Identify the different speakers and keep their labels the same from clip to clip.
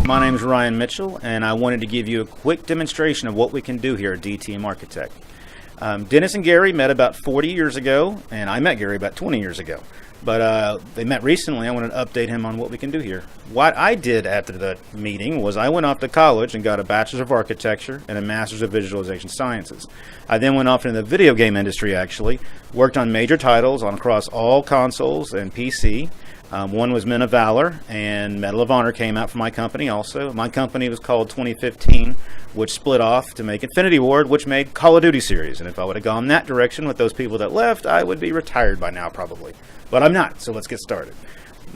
Speaker 1: My name is Ryan Mitchell, and I wanted to give you a quick demonstration of what we can do here at DTM Architect. Dennis and Gary met about 40 years ago, and I met Gary about 20 years ago. But they met recently. I wanted to update him on what we can do here. What I did after the meeting was I went off to college and got a Bachelor's of Architecture and a Master's of Visualization Sciences. I then went off into the video game industry, actually. Worked on major titles across all consoles and PC. One was Men of Valor, and Medal of Honor came out from my company also. My company was called 2015, which split off to make Infinity Ward, which made Call of Duty series. And if I would have gone that direction with those people that left, I would be retired by now probably. But I'm not, so let's get started.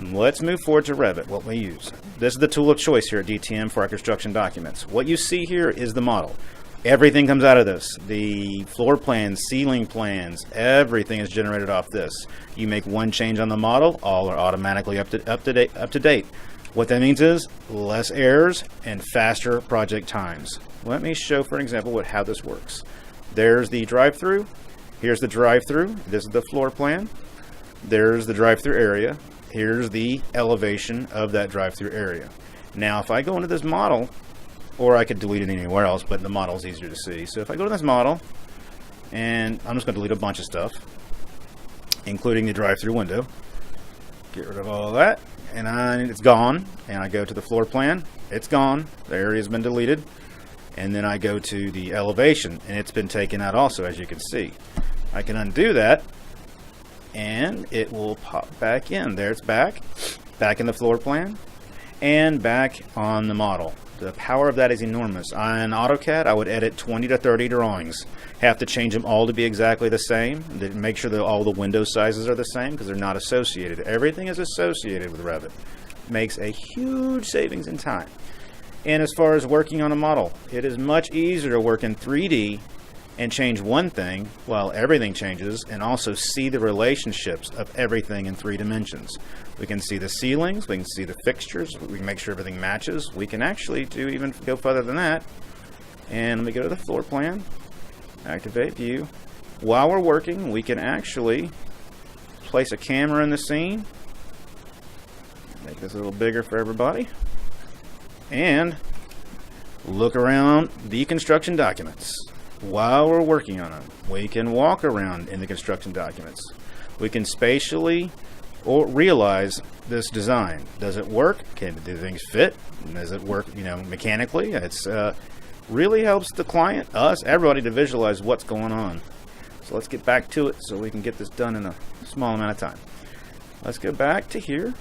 Speaker 1: Let's move forward to Revit, what we use. This is the tool of choice here at DTM for our construction documents. What you see here is the model. Everything comes out of this. The floor plans, ceiling plans, everything is generated off this. You make one change on the model, all are automatically up to date. What that means is less errors and faster project times. Let me show, for example, how this works. There's the drive-through. Here's the drive-through. This is the floor plan. There's the drive-through area. Here's the elevation of that drive-through area. Now, if I go into this model, or I could delete it anywhere else, but the model is easier to see. So if I go to this model, and I'm just going to delete a bunch of stuff, including the drive-through window. Get rid of all that, and it's gone. And I go to the floor plan, it's gone. The area's been deleted. And then I go to the elevation, and it's been taken out also, as you can see. I can undo that, and it will pop back in. There it's back in the floor plan, and back on the model. The power of that is enormous. On AutoCAD, I would edit 20 to 30 drawings. Have to change them all to be exactly the same. Make sure that all the window sizes are the same because they're not associated. Everything is associated with Revit. Makes a huge savings in time. And as far as working on a model, it is much easier to work in 3D and change one thing while everything changes, and also see the relationships of everything in 3 dimensions. We can see the ceilings, we can see the fixtures, we can make sure everything matches. We can actually even go further than that. And let me go to the floor plan, activate view. While we're working, we can actually place a camera in the scene, make this a little bigger for everybody, and look around the construction documents. While we're working on them, we can walk around in the construction documents. We can spatially or realize this design. Does it work? Do things fit? Does it work, mechanically? It's really helps the client, us, everybody to visualize what's going on. So let's get back to it so we can get this done in a small amount of time. Let's go back to here.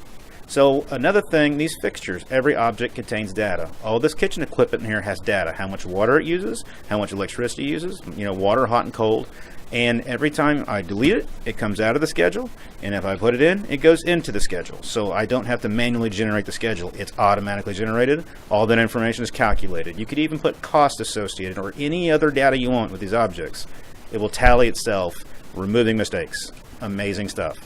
Speaker 1: So another thing, these fixtures, every object contains data. All this kitchen equipment in here has data. How much water it uses, how much electricity it uses, water, hot and cold. And every time I delete it, it comes out of the schedule. And if I put it in, it goes into the schedule. So I don't have to manually generate the schedule. It's automatically generated. All that information is calculated. You could even put cost associated or any other data you want with these objects. It will tally itself, removing mistakes. Amazing stuff.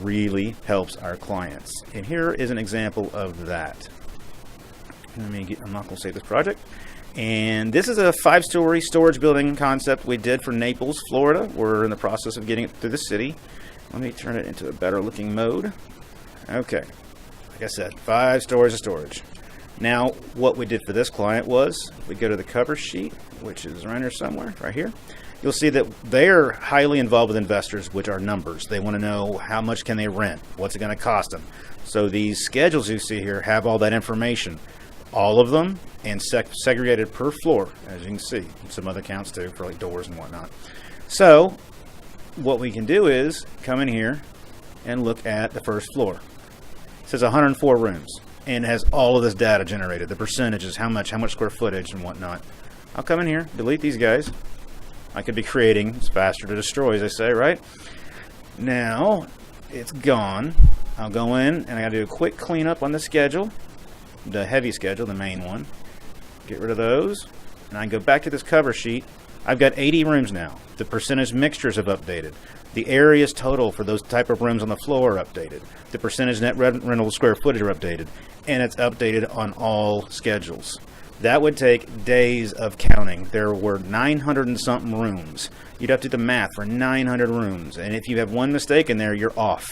Speaker 1: Really helps our clients. And here is an example of that. I'm not going to save this project. And this is a 5-story storage building concept we did for Naples, Florida. We're in the process of getting it through the city. Let me turn it into a better looking mode. Okay, like I said, 5 stories of storage. Now, what we did for this client was, we go to the cover sheet, which is right here somewhere, right here. You'll see that they're highly involved with investors, which are numbers. They want to know how much can they rent, what's it going to cost them. So these schedules you see here have all that information, all of them, and segregated per floor, as you can see. Some other counts too, for like doors and whatnot. So what we can do is come in here and look at the first floor. It says 104 rooms, and it has all of this data generated, the percentages, how much square footage and whatnot. I'll come in here, delete these guys. I could be creating, it's faster to destroy, as they say, right? Now, it's gone. I'll go in, and I gotta do a quick cleanup on the schedule, the heavy schedule, the main one. Get rid of those, and I go back to this cover sheet. I've got 80 rooms now. The percentage mixtures have updated. The areas total for those type of rooms on the floor are updated. The percentage net rental square footage are updated, and it's updated on all schedules. That would take days of counting. There were 900 and something rooms. You'd have to do the math for 900 rooms. And if you have one mistake in there, you're off.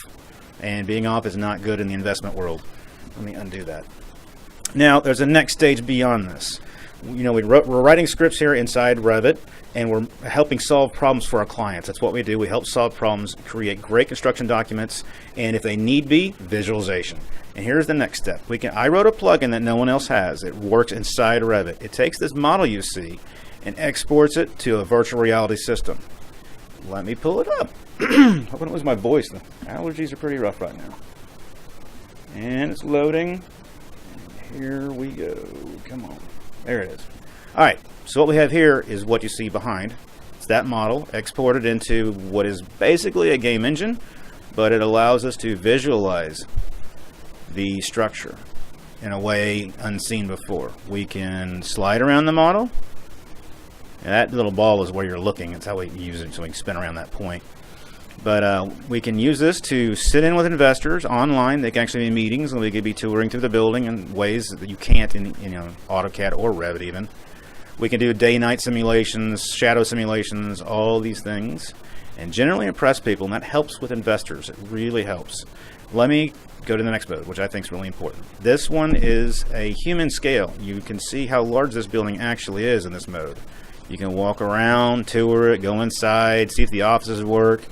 Speaker 1: And being off is not good in the investment world. Let me undo that. Now, there's a next stage beyond this. We're writing scripts here inside Revit, and we're helping solve problems for our clients. That's what we do. We help solve problems, create great construction documents, and if they need be, visualization. And here's the next step. I wrote a plugin that no one else has. It works inside Revit. It takes this model you see and exports it to a virtual reality system. Let me pull it up. Hope I don't lose my voice. The allergies are pretty rough right now. And it's loading. Here we go. Come on. There it is. All right. So what we have here is what you see behind. It's that model exported into what is basically a game engine, but it allows us to visualize the structure in a way unseen before. We can slide around the model. And that little ball is where you're looking. It's how we use it, so we can spin around that point. But we can use this to sit in with investors online. They can actually be in meetings, and we could be touring through the building in ways that you can't in AutoCAD or Revit even. We can do day-night simulations, shadow simulations, all these things, and generally impress people, and that helps with investors. It really helps. Let me go to the next mode, which I think is really important. This one is a human scale. You can see how large this building actually is in this mode. You can walk around, tour it, go inside, see if the offices work.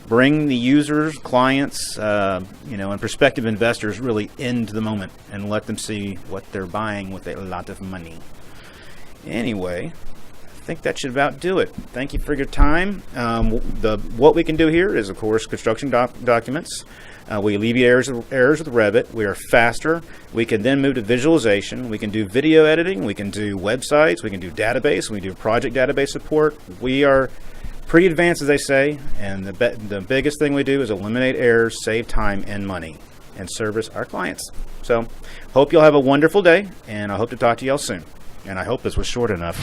Speaker 1: Bring the users, clients, and prospective investors really into the moment and let them see what they're buying with a lot of money. Anyway, I think that should about do it. Thank you for your time. What we can do here is, of course, construction documents. We alleviate errors with Revit. We are faster. We can then move to visualization. We can do video editing. We can do websites. We can do database. We can do project database support. We are pretty advanced, as they say, and the biggest thing we do is eliminate errors, save time and money, and service our clients. So, hope you'll have a wonderful day, and I hope to talk to y'all soon. And I hope this was short enough.